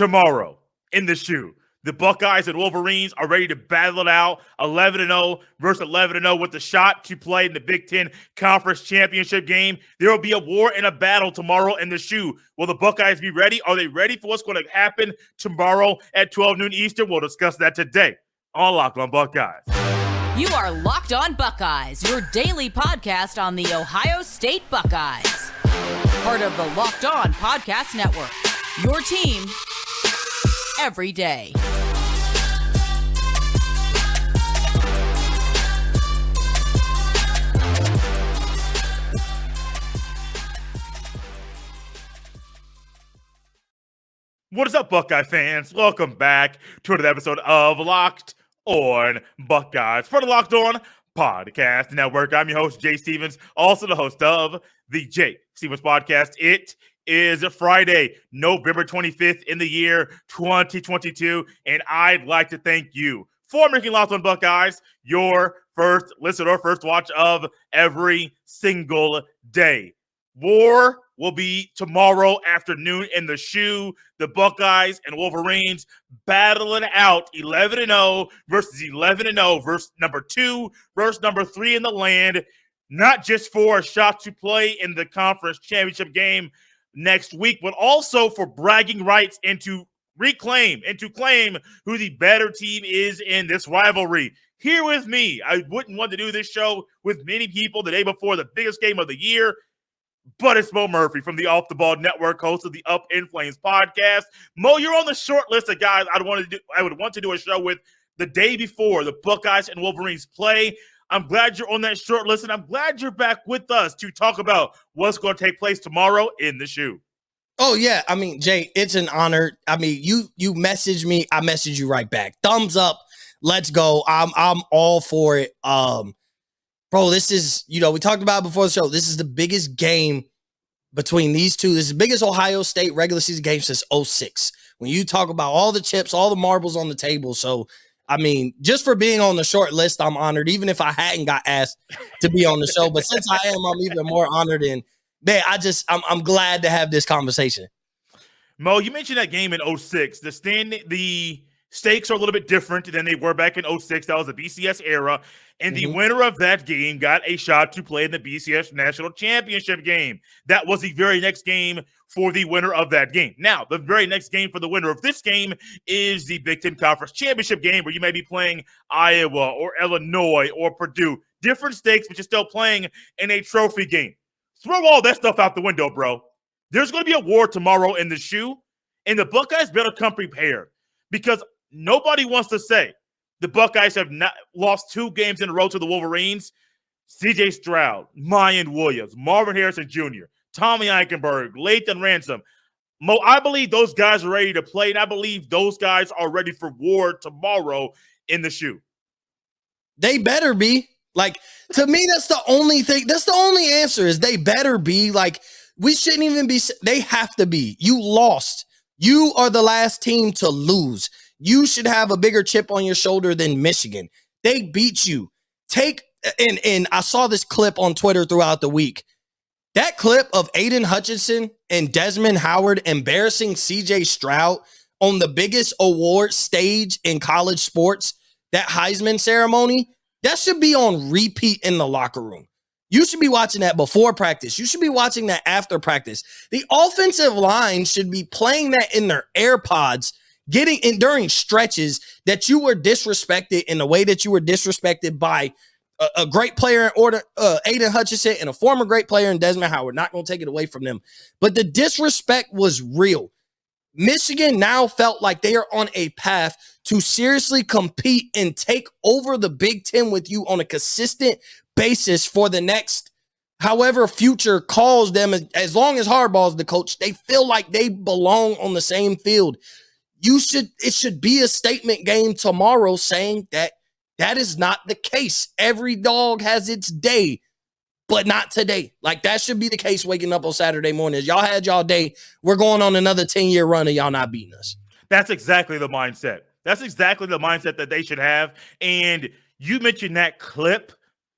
tomorrow in the shoe. The Buckeyes and Wolverines are ready to battle it out, 11-0 versus 11-0 with the shot to play in the Big Ten Conference Championship game. There will be a war and a battle tomorrow in the shoe. Will the Buckeyes be ready? Are they ready for what's going to happen tomorrow at 12 noon Eastern? We'll discuss that today on Locked On Buckeyes. You are Locked On Buckeyes, your daily podcast on the Ohio State Buckeyes. Part of the Locked On Podcast Network, your team every day. What is up, Buckeye fans? Welcome back to another episode of Locked On Buckeyes for the Locked On Podcast Network. I'm your host, Jay Stevens, also the host of the Jay Stevens Podcast. It is Friday, November 25th in the year 2022, and I'd like to thank you for making Locked On Buckeyes your first listen or first watch of every single day. War will be tomorrow afternoon in the shoe. The Buckeyes and Wolverines battling out 11-0 versus 11-0 versus number 2 versus number 3 in the land, not just for a shot to play in the conference championship game next week, but also for bragging rights and to claim who the better team is in this rivalry. Here with me, I wouldn't want to do this show with many people the day before the biggest game of the year, but it's Mo Murphy from the Off the Ball Network, host of the Up in Flames podcast. Mo, you're on the short list of guys I would want to do a show with the day before the Buckeyes and Wolverines play. I'm glad you're on that short list, and I'm glad you're back with us to talk about what's going to take place tomorrow in the shoe. Oh, yeah. I mean, Jay, it's an honor. I mean, you message me, I message you right back. Thumbs up. Let's go. I'm all for it. Bro, this is, we talked about it before the show. This is the biggest game between these two. This is the biggest Ohio State regular season game since 2006. When you talk about all the chips, all the marbles on the table. So, I mean, just for being on the short list, I'm honored, even if I hadn't got asked to be on the show. But since I am, I'm even more honored. And, man, I'm glad to have this conversation. Mo, you mentioned that game in 2006. The stakes are a little bit different than they were back in 2006. That was the BCS era. And the winner of that game got a shot to play in the BCS National Championship game. That was the very next game for the winner of that game. Now, the very next game for the winner of this game is the Big Ten Conference Championship game, where you may be playing Iowa or Illinois or Purdue. Different stakes, but you're still playing in a trophy game. Throw all that stuff out the window, bro. There's going to be a war tomorrow in the shoe, and the Buckeyes better come prepared, because nobody wants to say the Buckeyes have not lost 2 games in a row to the Wolverines. C.J. Stroud, Mayan Williams, Marvin Harrison Jr., Tommy Eichenberg, Lathan Ransom. Mo, I believe those guys are ready to play, and I believe those guys are ready for war tomorrow in the shoe. They better be. Like, to me, that's the only thing. That's the only answer, is they better be. Like, we shouldn't even be. They have to be. You lost. You are the last team to lose. You should have a bigger chip on your shoulder than Michigan. They beat you. And I saw this clip on Twitter throughout the week. That clip of Aiden Hutchinson and Desmond Howard embarrassing C.J. Stroud on the biggest award stage in college sports, that Heisman ceremony, that should be on repeat in the locker room. You should be watching that before practice. You should be watching that after practice. The offensive line should be playing that in their AirPods, getting in during stretches, that you were disrespected in the way that you were disrespected by a great player in order, Aiden Hutchinson, and a former great player in Desmond Howard. Not going to take it away from them. But the disrespect was real. Michigan now felt like they are on a path to seriously compete and take over the Big Ten with you on a consistent basis for the next, however future calls them. As long as Harbaugh's the coach, they feel like they belong on the same field. It should be a statement game tomorrow saying that is not the case. Every dog has its day, but not today. Like, that should be the case waking up on Saturday morning. Y'all had y'all day. We're going on another 10-year run of y'all not beating us. That's exactly the mindset. That's exactly the mindset that they should have. And you mentioned that clip.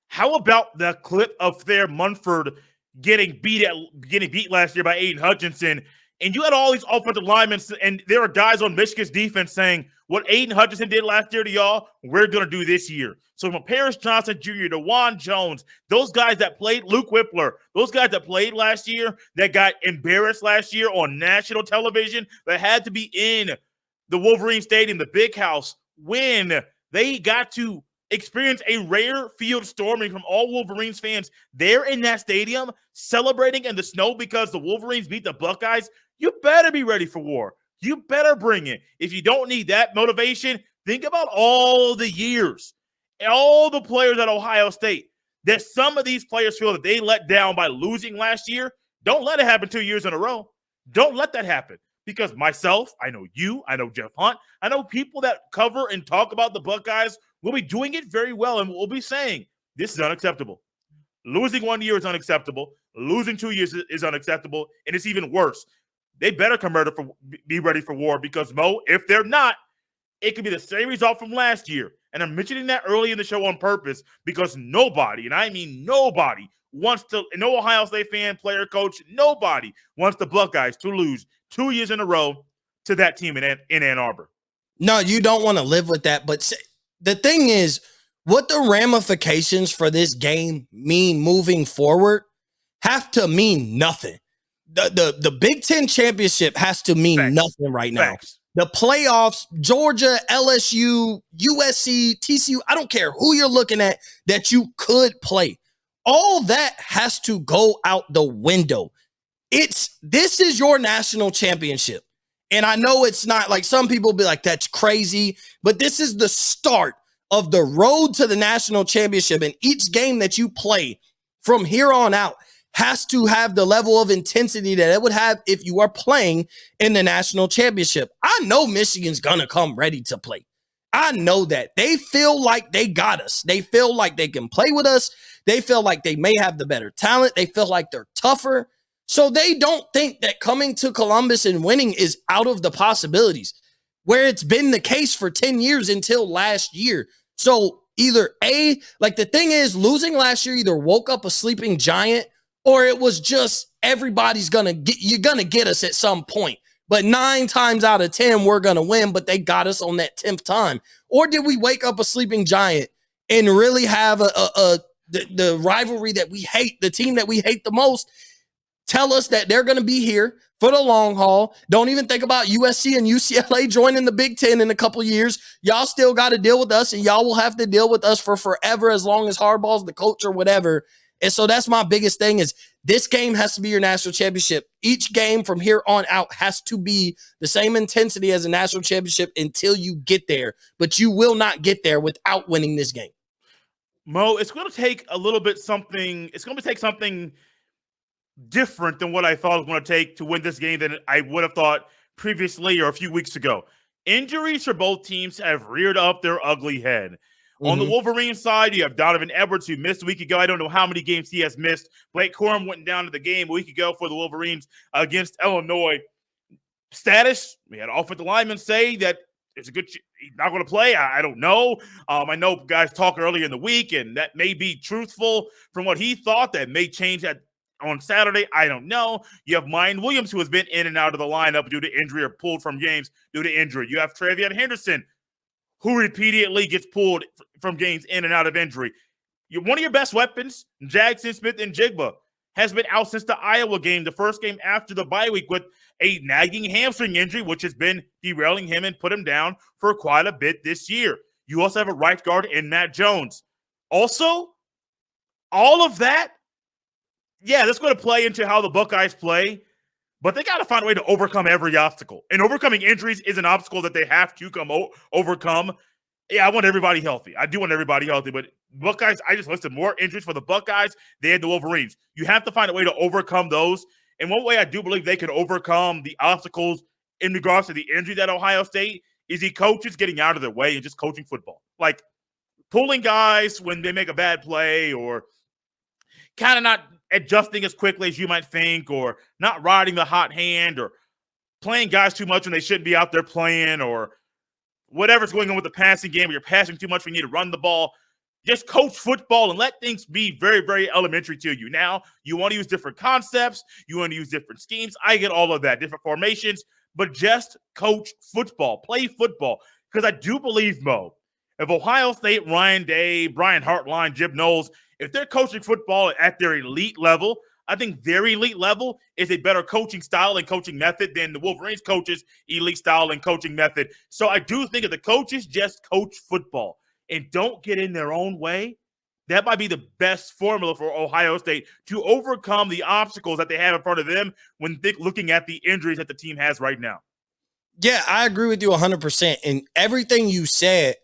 How about the clip of their Munford getting beat last year by Aiden Hutchinson, And you had all these offensive linemen, and there are guys on Michigan's defense saying, what Aiden Hutchinson did last year to y'all, we're going to do this year. So from Paris Johnson Jr. to Juan Jones, those guys that played, Luke Whippler, those guys that played last year, that got embarrassed last year on national television, that had to be in the Wolverine Stadium, the big house, when they got to experience a rare field storming from all Wolverines fans there in that stadium, celebrating in the snow because the Wolverines beat the Buckeyes, you better be ready for war. You better bring it. If you don't need that motivation, think about all the years, all the players at Ohio State, that some of these players feel that they let down by losing last year. Don't let it happen 2 years in a row. Don't let that happen. Because myself, I know you, I know Jeff Hunt, I know people that cover and talk about the Buckeyes will be doing it very well and will be saying, this is unacceptable. Losing 1 year is unacceptable. Losing 2 years is unacceptable. And it's even worse. They better be ready for war because, Mo, if they're not, it could be the same result from last year. And I'm mentioning that early in the show on purpose because nobody, and I mean nobody, wants to, no Ohio State fan, player, coach, nobody wants the Buckeyes to lose 2 years in a row to that team in Ann Arbor. No, you don't want to live with that. But the thing is, what the ramifications for this game mean moving forward have to mean nothing. The Big Ten championship has to mean nothing right now. The playoffs, Georgia, LSU, USC, TCU, I don't care who you're looking at that you could play. All that has to go out the window. This is your national championship. And I know it's not like some people be like, that's crazy, but this is the start of the road to the national championship. And each game that you play from here on out has to have the level of intensity that it would have if you are playing in the national championship. I know Michigan's going to come ready to play. I know that. They feel like they got us. They feel like they can play with us. They feel like they may have the better talent. They feel like they're tougher. So they don't think that coming to Columbus and winning is out of the possibilities, where it's been the case for 10 years until last year. So either the thing is, losing last year either woke up a sleeping giant or it was just everybody's you're going to get us at some point. But 9 times out of 10, we're going to win, but they got us on that 10th time. Or did we wake up a sleeping giant and really have the rivalry that we hate, the team that we hate the most, tell us that they're going to be here for the long haul. Don't even think about USC and UCLA joining the Big Ten in a couple years. Y'all still got to deal with us, and y'all will have to deal with us for forever as long as Harbaugh's the coach or whatever. And so that's my biggest thing is this game has to be your national championship. Each game from here on out has to be the same intensity as a national championship until you get there. But you will not get there without winning this game. Mo, it's going to take a little bit something. It's going to take something different than what I thought it was going to take to win this game than I would have thought previously or a few weeks ago. Injuries for both teams have reared up their ugly head. On the Wolverine side, you have Donovan Edwards, who missed a week ago. I don't know how many games he has missed. Blake Corum went down to the game a week ago for the Wolverines against Illinois. Status, we had offensive linemen say that it's a good he's not going to play. I don't know. I know guys talked earlier in the week, and that may be truthful from what he thought. That may change that on Saturday. I don't know. You have Mayan Williams, who has been in and out of the lineup due to injury or pulled from games due to injury. You have Travion Henderson, who repeatedly gets pulled from games in and out of injury. One of your best weapons, Jackson Smith-Njigba, has been out since the Iowa game, the first game after the bye week, with a nagging hamstring injury, which has been derailing him and put him down for quite a bit this year. You also have a right guard in Matt Jones. Also, all of that, yeah, that's going to play into how the Buckeyes play, but they got to find a way to overcome every obstacle. And overcoming injuries is an obstacle that they have to overcome. Yeah, I want everybody healthy. I do want everybody healthy, but Buckeyes, I just listed more injuries for the Buckeyes than the Wolverines. You have to find a way to overcome those. And one way I do believe they can overcome the obstacles in regards to the injury at Ohio State is the coaches getting out of their way and just coaching football. Like pulling guys when they make a bad play, or kind of not adjusting as quickly as you might think, or not riding the hot hand, or playing guys too much when they shouldn't be out there playing, or whatever's going on with the passing game, where you're passing too much when you need to run the ball. just coach football and let things be very, very elementary to you. Now, you want to use different concepts. You want to use different schemes. I get all of that, different formations, but just coach football, play football. Because I do believe, Mo, if Ohio State, Ryan Day, Brian Hartline, Jim Knowles, if they're coaching football at their elite level, I think their elite level is a better coaching style and coaching method than the Wolverines coaches' elite style and coaching method. So I do think if the coaches just coach football and don't get in their own way, that might be the best formula for Ohio State to overcome the obstacles that they have in front of them when looking at the injuries that the team has right now. Yeah, I agree with you 100%. And everything you said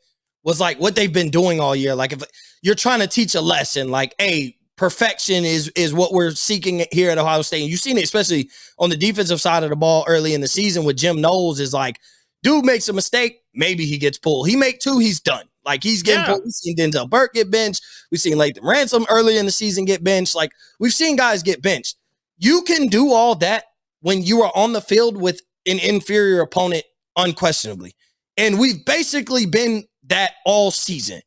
was like what they've been doing all year. Like if you're trying to teach a lesson, like, hey, perfection is what we're seeking here at Ohio State. And you've seen it, especially on the defensive side of the ball early in the season with Jim Knowles is like, dude makes a mistake, maybe he gets pulled. He make two, he's done. Like he's getting pulled. We've seen Denzel Burke get benched. We've seen Latham Ransom early in the season get benched. Like we've seen guys get benched. You can do all that when you are on the field with an inferior opponent unquestionably. And we've basically been that all season.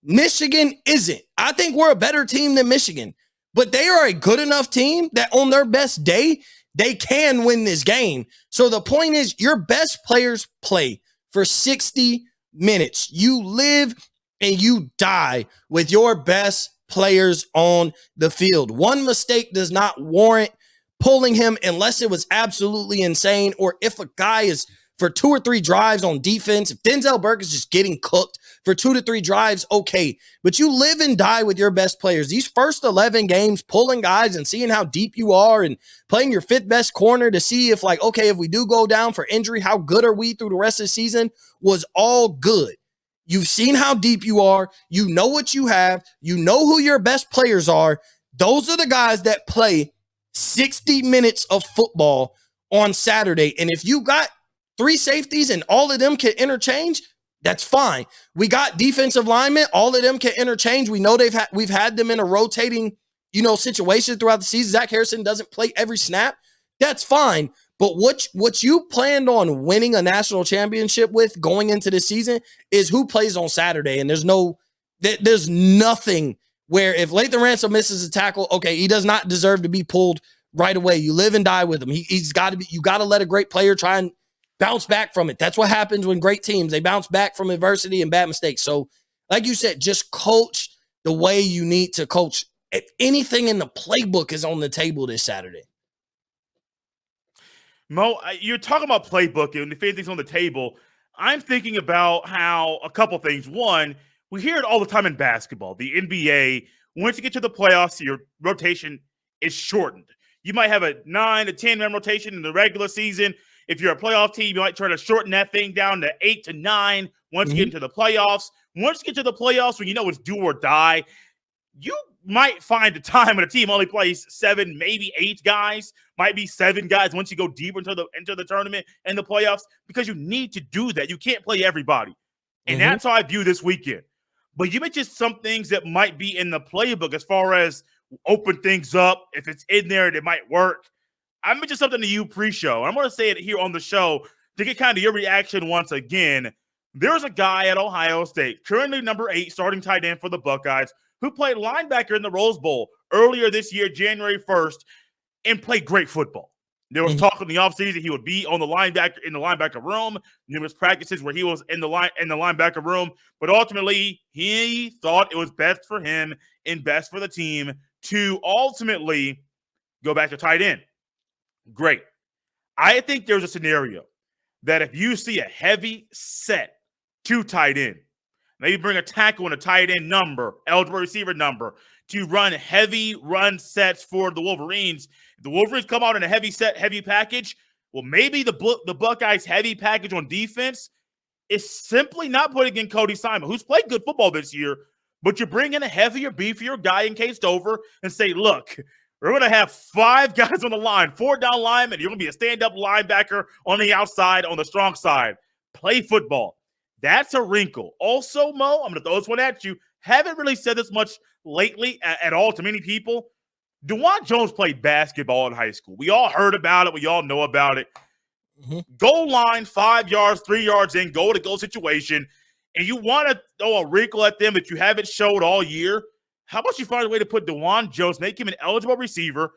Michigan isn't. I think we're a better team than Michigan, but they are a good enough team that on their best day, they can win this game. So the point is your best players play for 60 minutes. You live and you die with your best players on the field. One mistake does not warrant pulling him unless it was absolutely insane, or if a guy is for 2 or 3 drives on defense, if Denzel Burke is just getting cooked for 2 to 3 drives, okay. But you live and die with your best players. These first 11 games, pulling guys and seeing how deep you are and playing your 5th best corner to see if like, okay, if we do go down for injury, how good are we through the rest of the season was all good. You've seen how deep you are. You know what you have. You know who your best players are. Those are the guys that play 60 minutes of football on Saturday. And if you got 3 safeties and all of them can interchange, that's fine. We got defensive linemen, all of them can interchange. We know we've had them in a rotating, situation throughout the season. Zach Harrison doesn't play every snap. That's fine. But what you planned on winning a national championship with going into the season is who plays on Saturday. And there's nothing where if Latham Ransom misses a tackle, okay, he does not deserve to be pulled right away. You live and die with him. He's got to be. You got to let a great player try and bounce back from it. That's what happens when great teams, they bounce back from adversity and bad mistakes. So, like you said, just coach the way you need to coach. If anything in the playbook is on the table this Saturday. Mo, you're talking about playbook and if anything's on the table, I'm thinking about how a couple things. One, we hear it all the time in basketball. The NBA, once you get to the playoffs, your rotation is shortened. You might have a 9 to 10 man rotation in the regular season. If you're a playoff team, you might try to shorten that thing down to 8 to 9 once you get into the playoffs. Once you get to the playoffs, when you know it's do or die, you might find a time when a team only plays 7, maybe 8 guys, might be 7 guys once you go deeper into the tournament and the playoffs, because you need to do that. You can't play everybody. And that's how I view this weekend. But you mentioned some things that might be in the playbook as far as open things up. If it's in there, it might work. I mentioned something to you pre-show. I'm going to say it here on the show to get kind of your reaction once again. There's a guy at Ohio State, currently number 8, starting tight end for the Buckeyes, who played linebacker in the Rose Bowl earlier this year, January 1st, and played great football. There was talk in the offseason he would be on the linebacker room. Numerous practices where he was in the linebacker room, but ultimately he thought it was best for him and best for the team to ultimately go back to tight end. Great. I think there's a scenario that if you see a heavy set to tight end, maybe bring a tackle and a tight end number, eligible receiver number, to run heavy run sets for the Wolverines. If the Wolverines come out in a heavy set, heavy package, well, maybe the Buckeyes' heavy package on defense is simply not putting in Cody Simon, who's played good football this year, but you bring in a heavier, beefier guy in Case Dover and say, look, we're going to have 5 guys on the line, 4 down linemen. You're going to be a stand-up linebacker on the outside, on the strong side. Play football. That's a wrinkle. Also, Mo, I'm going to throw this one at you. Haven't really said this much lately at all to many people. DeJuan Jones played basketball in high school. We all heard about it. We all know about it. Goal line, 5 yards, 3 yards in, goal-to-goal situation. and you want to throw a wrinkle at them that you haven't showed all year, how about you find a way to put DeJuan Jones, make him an eligible receiver,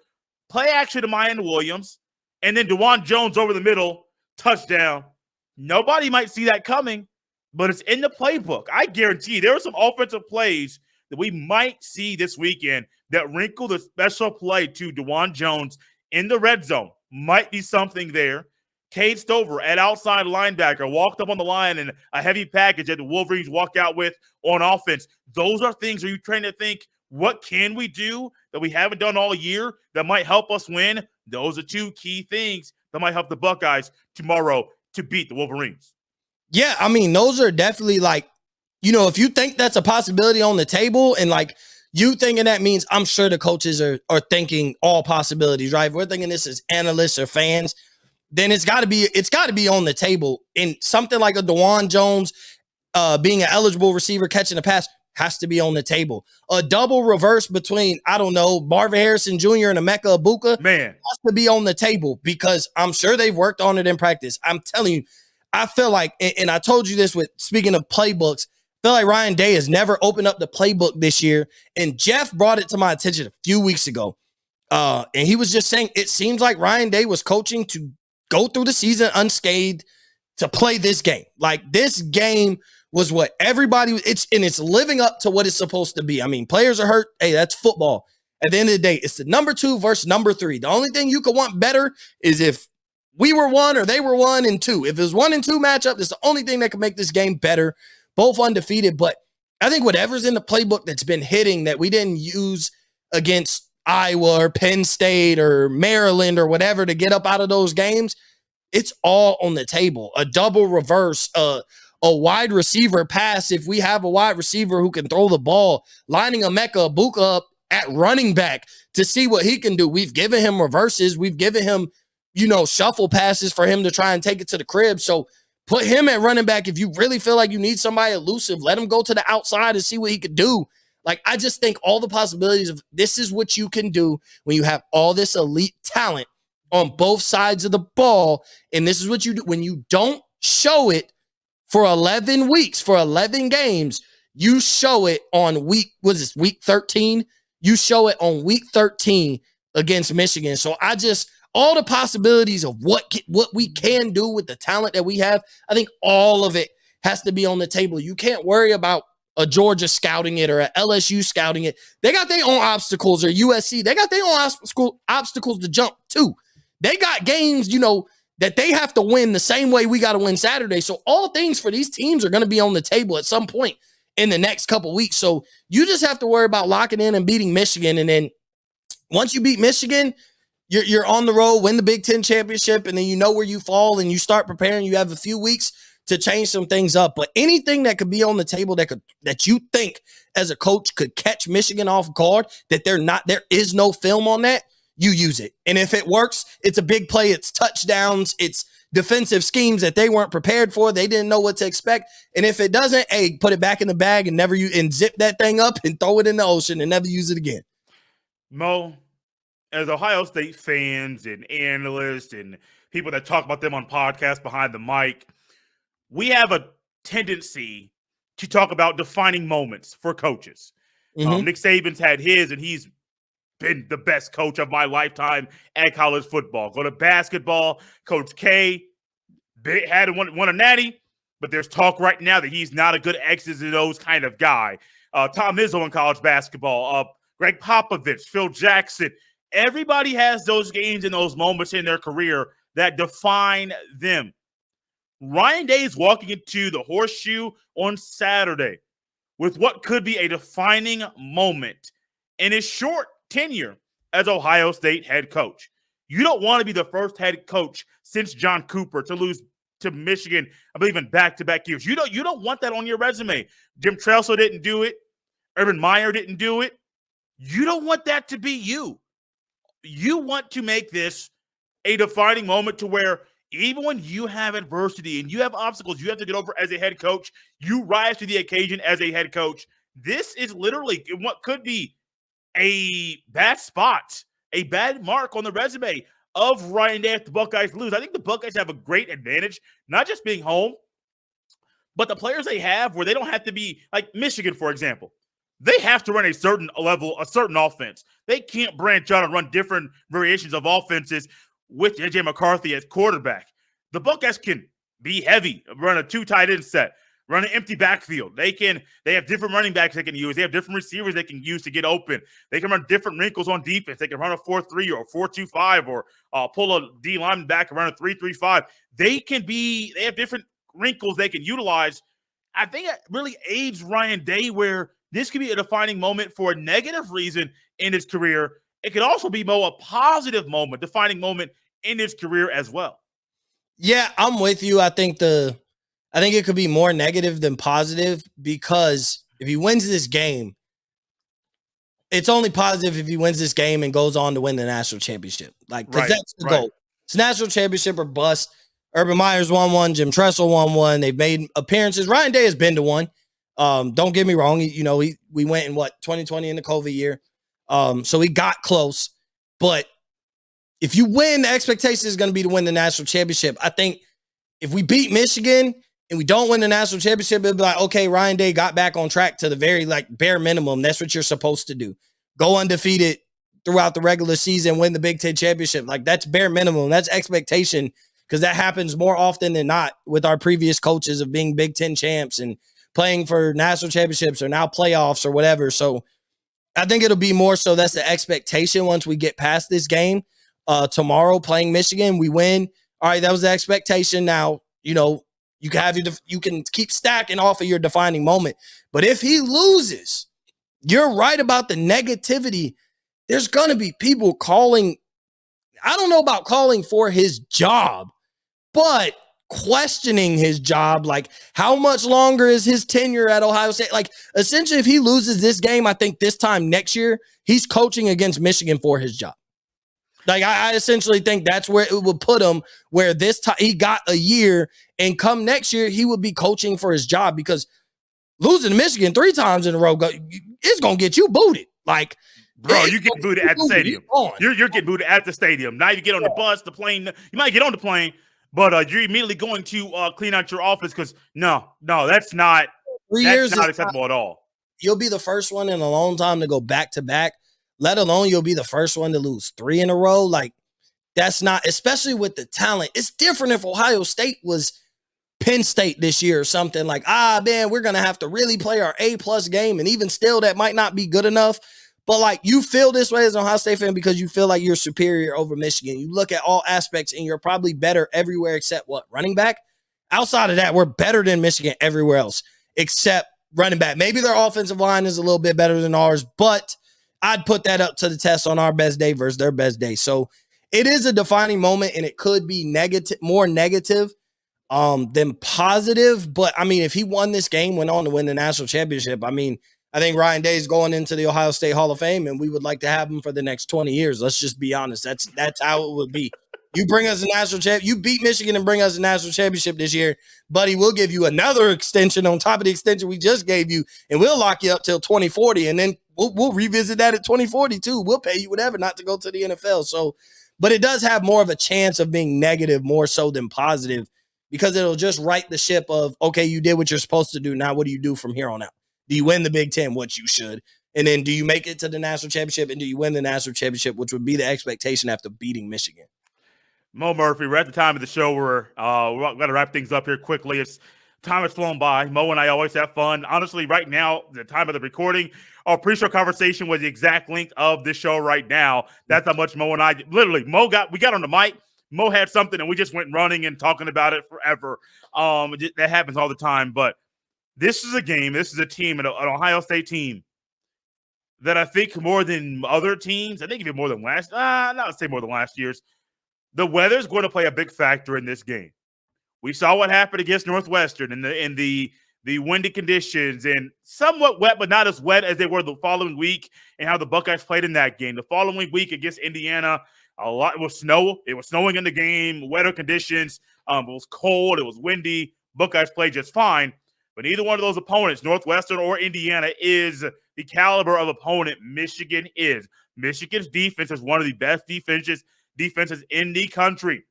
play action to Mayan Williams, and then DeJuan Jones over the middle, touchdown. Nobody might see that coming, but it's in the playbook. I guarantee you there are some offensive plays that we might see this weekend that wrinkle the special play to DeJuan Jones in the red zone. Might be something there. Cade Stover at outside linebacker walked up on the line in a heavy package that the Wolverines walk out with on offense. Those are things where you're trying to think, what can we do that we haven't done all year that might help us win? Those are two key things that might help the Buckeyes tomorrow to beat the Wolverines. Yeah, I mean, those are definitely like, if you think that's a possibility on the table and like you thinking that means I'm sure the coaches are thinking all possibilities, right? If we're thinking this as analysts or fans, then it's got to be on the table. And something like a DeJuan Jones being an eligible receiver catching a pass has to be on the table. A double reverse between, I don't know, Marvin Harrison Jr. and Emeka Ibuka has to be on the table because I'm sure they've worked on it in practice. I'm telling you, I feel like, and I told you this with speaking of playbooks, I feel like Ryan Day has never opened up the playbook this year. And Jeff brought it to my attention a few weeks ago. And he was just saying, it seems like Ryan Day was coaching to go through the season unscathed to play this game. Like this game was what everybody, it's living up to what it's supposed to be. I mean, players are hurt. Hey, that's football. At the end of the day, it's the number 2 versus number 3. The only thing you could want better is if we were 1 or they were 1 and 2. If it was 1 and 2 matchup, that's the only thing that could make this game better. Both undefeated. But I think whatever's in the playbook that's been hitting that we didn't use against Iowa or Penn State or Maryland or whatever to get up out of those games, it's all on the table. A double reverse, a wide receiver pass if we have a wide receiver who can throw the ball, lining Emeka Ibuka up at running back to see what he can do. We've given him reverses. We've given him, shuffle passes for him to try and take it to the crib. So put him at running back. If you really feel like you need somebody elusive, let him go to the outside and see what he could do. Like, I just think all the possibilities of this is what you can do when you have all this elite talent on both sides of the ball. And this is what you do when you don't show it for 11 weeks, for 11 games, you show it on week 13? You show it on week 13 against Michigan. So all the possibilities of what we can do with the talent that we have, I think all of it has to be on the table. You can't worry about a Georgia scouting it or a LSU scouting it. They got their own obstacles, or USC. They got their own obstacles to jump too. They got games, that they have to win the same way we got to win Saturday. So all things for these teams are going to be on the table at some point in the next couple weeks. So you just have to worry about locking in and beating Michigan. And then once you beat Michigan, you're on the road, win the Big Ten championship, and then you know where you fall and you start preparing. You have a few weeks to change some things up. But anything that could be on the table that you think as a coach could catch Michigan off guard, that there is no film on that, you use it. And if it works, it's a big play, it's touchdowns, it's defensive schemes that they weren't prepared for, they didn't know what to expect. And if it doesn't, hey, put it back in the bag and zip that thing up and throw it in the ocean and never use it again. Mo, as Ohio State fans and analysts and people that talk about them on podcasts behind the mic, we have a tendency to talk about defining moments for coaches. Mm-hmm. Nick Saban's had his, and he's been the best coach of my lifetime at college football. Go to basketball, Coach K had won a natty, but there's talk right now that he's not a good X's and O's kind of guy. Tom Izzo in college basketball, Greg Popovich, Phil Jackson. Everybody has those games and those moments in their career that define them. Ryan Day is walking into the Horseshoe on Saturday with what could be a defining moment in his short tenure as Ohio State head coach. You don't want to be the first head coach since John Cooper to lose to Michigan, I believe, in back-to-back years. You don't want that on your resume. Jim Tressel didn't do it. Urban Meyer didn't do it. You don't want that to be you. You want to make this a defining moment to where even when you have adversity and you have obstacles you have to get over as a head coach, you rise to the occasion as a head coach. This is literally what could be a bad spot, a bad mark on the resume of Ryan Day if the Buckeyes lose. I think the Buckeyes have a great advantage, not just being home, But the players they have where they don't have to be like Michigan, for example, they have to run a certain level, a certain offense. They can't branch out and run different variations of offenses with J.J. McCarthy as quarterback. The Buckeyes can be heavy, run a 2 tight end set, run an empty backfield. They have different running backs they can use. They have different receivers they can use to get open. They can run different wrinkles on defense. They can run a 4-3 or 4-2-5 or pull a D lineman back and run a 3-3-5. They have different wrinkles they can utilize. I think it really aids Ryan Day where this could be a defining moment for a negative reason in his career. It could also be a positive moment, defining moment in his career as well. Yeah, I'm with you. I think it could be more negative than positive because if he wins this game, it's only positive if he wins this game and goes on to win the national championship. Like, because that's the goal. It's national championship or bust. Urban Meyer's won one. Jim Tressel won one. They've made appearances. Ryan Day has been to one. Don't get me wrong. We went in 2020 in the COVID year. So he got close. But if you win, the expectation is going to be to win the national championship. I think if we beat Michigan and we don't win the national championship, it'll be like, okay, Ryan Day got back on track to the very bare minimum. That's what you're supposed to do. Go undefeated throughout the regular season, win the Big Ten championship. Like, that's bare minimum. That's expectation, because that happens more often than not with our previous coaches of being Big Ten champs and playing for national championships or now playoffs or whatever. So I think it'll be more so that's the expectation once we get past this game. Tomorrow playing Michigan, we win. All right, that was the expectation. Now, you can keep stacking off of your defining moment. But if he loses, you're right about the negativity. There's going to be people calling. I don't know about calling for his job, but questioning his job. Like, how much longer is his tenure at Ohio State? Like, essentially, if he loses this game, I think this time next year, he's coaching against Michigan for his job. Like, I essentially think that's where it would put him, where this time he got a year, and come next year, he would be coaching for his job, because losing to Michigan 3 times in a row, it's going to get you booted. Like, bro, you get booted at the stadium. You're getting booted at the stadium. Now you get on the bus, the plane. You might get on the plane, but you're immediately going to clean out your office because no, that's not 3 years not acceptable at all. You'll be the first one in a long time to go back to back, let alone you'll be the first one to lose 3 in a row. Like, that's not, especially with the talent. It's different if Ohio State was Penn State this year or something. Like, man, we're going to have to really play our A+ game, and even still, that might not be good enough. But, like, you feel this way as an Ohio State fan because you feel like you're superior over Michigan. You look at all aspects, and you're probably better everywhere except what? Running back? Outside of that, we're better than Michigan everywhere else except running back. Maybe their offensive line is a little bit better than ours, but I'd put that up to the test on our best day versus their best day. So it is a defining moment, and it could be more negative than positive. But, I mean, if he won this game, went on to win the national championship, I mean, I think Ryan Day is going into the Ohio State Hall of Fame, and we would like to have him for the next 20 years. Let's just be honest. That's how it would be. You bring us a national champ. You beat Michigan and bring us a national championship this year, buddy. We'll give you another extension on top of the extension we just gave you, and we'll lock you up till 2040, and then we'll revisit that at 2040 too. We'll pay you whatever not to go to the NFL. So, but it does have more of a chance of being negative more so than positive, because it'll just right the ship of, okay, you did what you're supposed to do. Now what do you do from here on out? Do you win the Big Ten, which you should? And then do you make it to the national championship, and do you win the national championship, which would be the expectation after beating Michigan? Mo Murphy, we're at the time of the show where we're going to wrap things up here quickly. Time has flown by. Mo and I always have fun. Honestly, right now, the time of the recording, our pre-show conversation was the exact length of this show right now. That's how much Mo and I literally. We got on the mic. Mo had something, and we just went running and talking about it forever. That happens all the time. But this is a game. This is a team, an Ohio State team, that I think more than other teams, I think even more than not say more than last year's, the weather's going to play a big factor in this game. We saw what happened against Northwestern in the windy conditions and somewhat wet, but not as wet as they were the following week, and how the Buckeyes played in that game. The following week against Indiana, it was snow. It was snowing in the game, wetter conditions. It was cold. It was windy. Buckeyes played just fine. But neither one of those opponents, Northwestern or Indiana, is the caliber of opponent Michigan is. Michigan's defense is one of the best defenses in the country.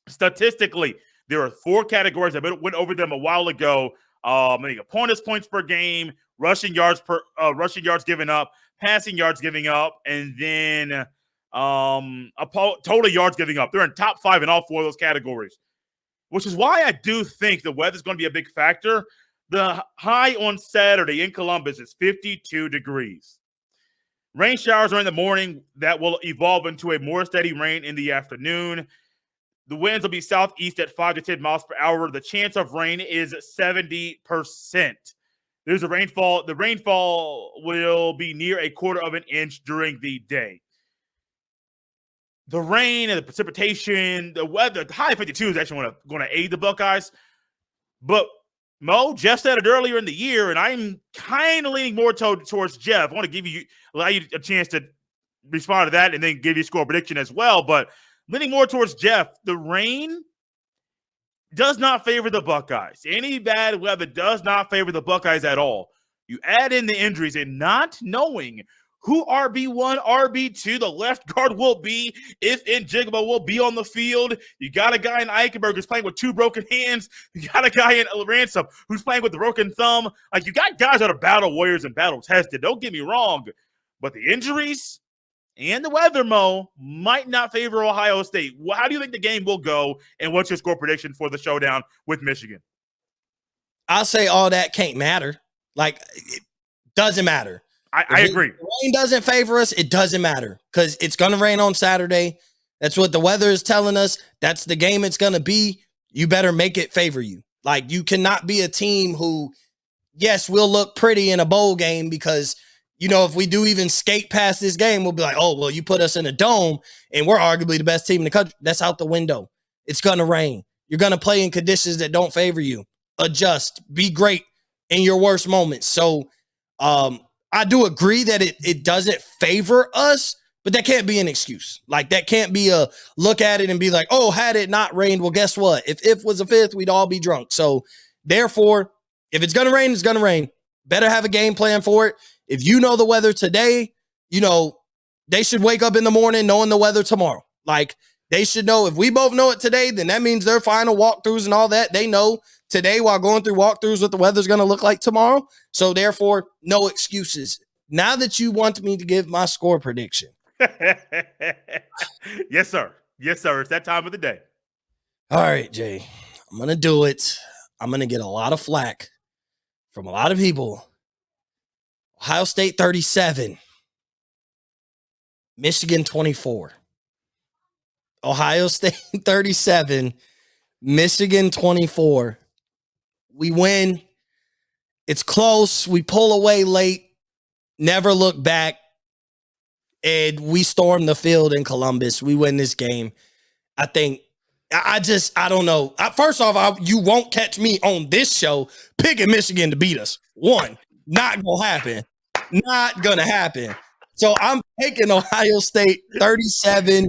Statistically, there are 4 categories. I went over them a while ago. I think opponents points per game, rushing yards given up, passing yards giving up, and then total yards giving up. They're in top 5 in all 4 of those categories, which is why I do think the weather's going to be a big factor. The high on Saturday in Columbus is 52 degrees. Rain showers are in the morning that will evolve into a more steady rain in the afternoon. The winds will be southeast at 5 to 10 miles per hour. The chance of rain is 70%. There's a rainfall. The rainfall will be near a quarter of an inch during the day. The rain and the precipitation, the weather, the high 52 is actually going to aid the Buckeyes. But Mo, Jeff said it earlier in the year, and I'm kind of leaning more towards Jeff. I want to allow you a chance to respond to that and then give you a score prediction as well. But leaning more towards Jeff, the rain does not favor the Buckeyes. Any bad weather does not favor the Buckeyes at all. You add in the injuries and not knowing who RB1, RB2, the left guard will be, if Njigba will be on the field. You got a guy in Eichenberg who's playing with 2 broken hands. You got a guy in Ransom who's playing with a broken thumb. Like, you got guys that are battle warriors and battle tested. Don't get me wrong. But the injuries and the weather, Mo, might not favor Ohio State. How do you think the game will go, and what's your score prediction for the showdown with Michigan? I'll say all that can't matter. Like, it doesn't matter. I agree. If the rain doesn't favor us, it doesn't matter because it's going to rain on Saturday. That's what the weather is telling us. That's the game it's going to be. You better make it favor you. Like, you cannot be a team who, yes, we'll look pretty in a bowl game because, you know, if we do even skate past this game, we'll be like, oh, well, you put us in a dome and we're arguably the best team in the country. That's out the window. It's going to rain. You're going to play in conditions that don't favor you. Adjust. Be great in your worst moments. So, I do agree that it doesn't favor us, but that can't be an excuse. Like, that can't be a look at it and be like, oh, had it not rained, well, guess what? If was a fifth, we'd all be drunk. So, therefore, if it's going to rain, it's going to rain. Better have a game plan for it. If you know the weather today, you know, they should wake up in the morning knowing the weather tomorrow. Like, they should know. If we both know it today, then that means their final walkthroughs and all that, they know today while going through walkthroughs what the weather's going to look like tomorrow. So therefore, no excuses. Now that you want me to give my score prediction. Yes, sir. Yes, sir. It's that time of the day. All right, Jay, I'm going to do it. I'm going to get a lot of flack from a lot of people. Ohio State 37, Michigan 24. Ohio State 37, Michigan 24. We win. It's close. We pull away late, never look back, and we storm the field in Columbus. We win this game. I think, I don't know. First off, you won't catch me on this show picking Michigan to beat us. One, not going to happen. Not going to happen. So I'm taking Ohio State 37,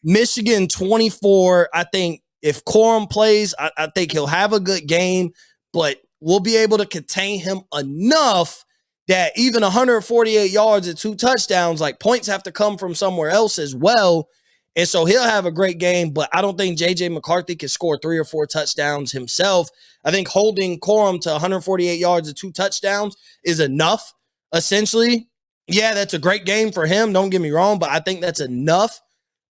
Michigan 24. I think if Corum plays, I think he'll have a good game, but we'll be able to contain him enough that even 148 yards and 2 touchdowns, like, points have to come from somewhere else as well. And so he'll have a great game, but I don't think J.J. McCarthy can score 3 or 4 touchdowns himself. I think holding Corum to 148 yards and 2 touchdowns is enough, essentially. Yeah, that's a great game for him. Don't get me wrong, but I think that's enough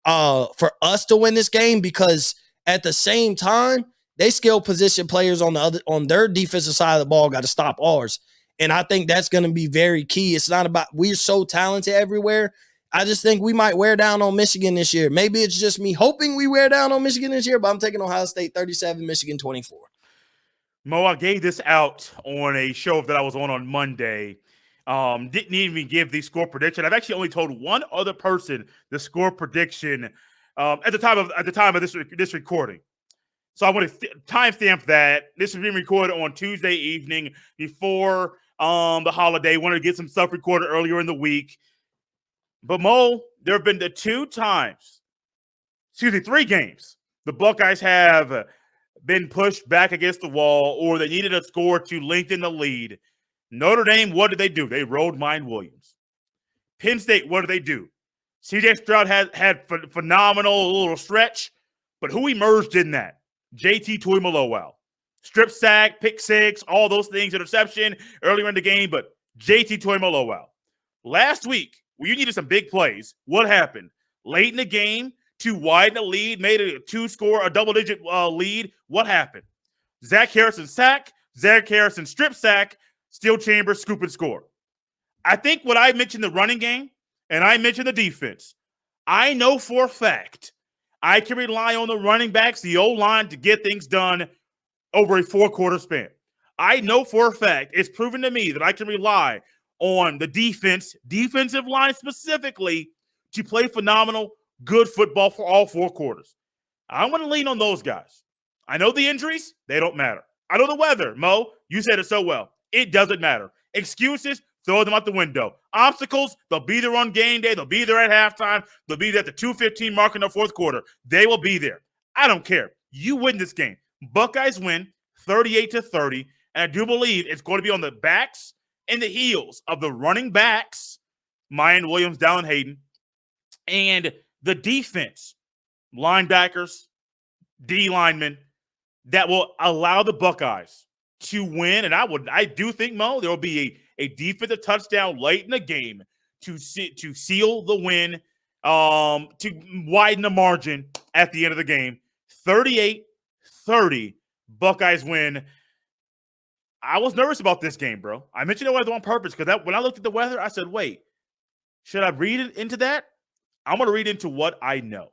for us to win this game because at the same time, they skill position players on their defensive side of the ball got to stop ours. And I think that's going to be very key. It's not about we're so talented everywhere. I just think we might wear down on Michigan this year. Maybe it's just me hoping we wear down on Michigan this year, but I'm taking Ohio State 37, Michigan 24. Mo, I gave this out on a show that I was on Monday. Didn't even give the score prediction. I've actually only told one other person the score prediction at the time of this recording. So I want to timestamp that. This is being recorded on Tuesday evening before the holiday. Wanted to get some stuff recorded earlier in the week. But Mo, there have been 3 games. The Buckeyes have been pushed back against the wall, or they needed a score to lengthen the lead. Notre Dame, what did they do? They rolled Mine Williams. Penn State, what did they do? C.J. Stroud had phenomenal little stretch, but who emerged in that? JT Tuimoloau. strip sack, pick six, all those things, interception earlier in the game. But JT Toimolo out. Last week, when you needed some big plays, what happened? Late in the game to widen the lead, made it a double-digit lead. What happened? Zach Harrison sack, Zach Harrison strip sack, Steel Chambers scoop and score. I think what I mentioned the running game and I mentioned the defense, I know for a fact I can rely on the running backs, the O-line, to get things done over a 4-quarter span. I know for a fact it's proven to me that I can rely on the defensive line specifically, to play phenomenal, good football for all 4 quarters. I'm going to lean on those guys. I know the injuries, they don't matter. I know the weather. Mo, you said it so well. It doesn't matter. Excuses, throw them out the window. Obstacles, they'll be there on game day. They'll be there at halftime. They'll be there at the 2:15 mark in the 4th quarter. They will be there. I don't care. You win this game. Buckeyes win 38-30, and I do believe it's going to be on the backs and the heels of the running backs, Mayan Williams, Dallin Hayden, and the defense, linebackers, D linemen, that will allow the Buckeyes to win. And I do think, Mo, there will be a defensive touchdown late in the game to seal the win, to widen the margin at the end of the game. 38-30, Buckeyes win. I was nervous about this game, bro. I mentioned the weather on purpose because when I looked at the weather, I said, wait, should I read into that? I'm going to read into what I know.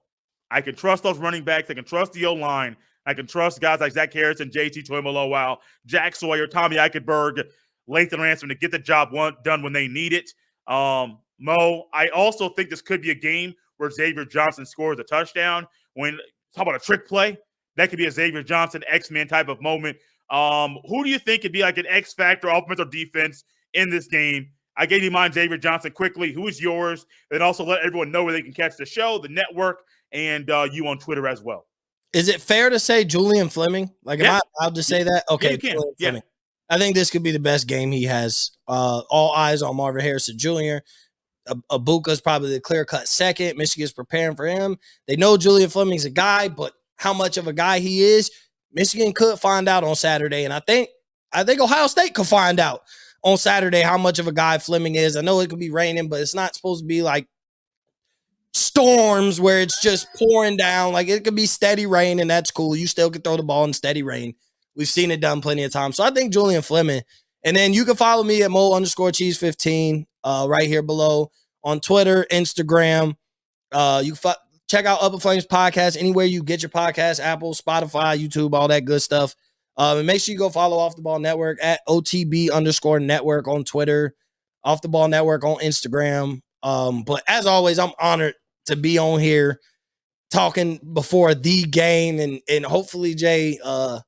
I can trust those running backs. I can trust the O-line. I can trust guys like Zach Harrison, JT Toimolo, Jack Sawyer, Tommy Eichenberg, Lathan Ransom to get the job done when they need it. Mo, I also think this could be a game where Xavier Johnson scores a touchdown. Talk about a trick play. That could be a Xavier Johnson X-Men type of moment. Who do you think could be like an X factor, offense or defense in this game? I gave you mine, Xavier Johnson, quickly. Who is yours? And also let everyone know where they can catch the show, the network, and you on Twitter as well. Is it fair to say Julian Fleming? Like, am I allowed to say that? Okay, yeah, you can. Yeah. I think this could be the best game he has. All eyes on Marvin Harrison Jr. Abuka's probably the clear-cut second. Michigan's preparing for him. They know Julian Fleming's a guy, but how much of a guy he is, Michigan could find out on Saturday. And I think Ohio State could find out on Saturday how much of a guy Fleming is. I know it could be raining, but it's not supposed to be like storms where it's just pouring down. Like, it could be steady rain, and that's cool. You still can throw the ball in steady rain. We've seen it done plenty of times. So I think Julian Fleming. And then you can follow me at Mo_Cheese15 right here below on Twitter, Instagram. You can check out Upper Flames Podcast anywhere you get your podcast, Apple, Spotify, YouTube, all that good stuff. And make sure you go follow Off the Ball Network at OTB_network on Twitter, Off the Ball Network on Instagram. But as always, I'm honored to be on here talking before the game, and hopefully, Jay, you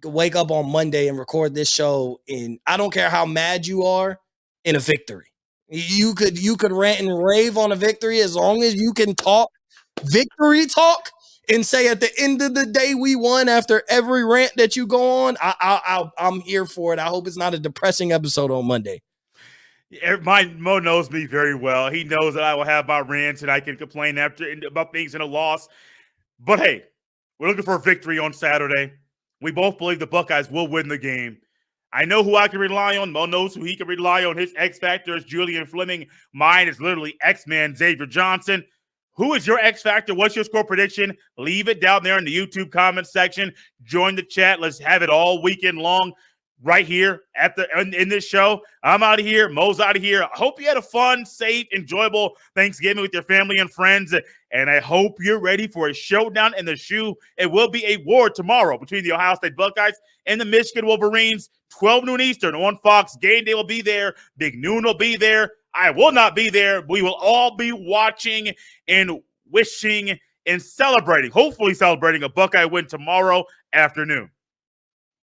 can wake up on Monday and record this show. And I don't care how mad you are, in a victory. You could rant and rave on a victory as long as you can talk victory talk and say at the end of the day we won after every rant that you go on. I'm here for it. I hope it's not a depressing episode on Monday. Mo knows me very well. He knows that I will have my rants and I can complain about things in a loss. But hey, we're looking for a victory on Saturday. We both believe the Buckeyes will win the game. I know who I can rely on. Mo knows who he can rely on. His X factor is Julian Fleming. Mine is literally X-Man Xavier Johnson. Who is your X factor? What's your score prediction? Leave it down there in the YouTube comment section. Join the chat. Let's have it all weekend long right here in this show. I'm out of here. Mo's out of here. I hope you had a fun, safe, enjoyable Thanksgiving with your family and friends. And I hope you're ready for a showdown in the shoe. It will be a war tomorrow between the Ohio State Buckeyes and the Michigan Wolverines. 12 noon Eastern on Fox. Game day will be there. Big Noon will be there. I will not be there. We will all be watching and wishing and celebrating, hopefully celebrating a Buckeye win tomorrow afternoon.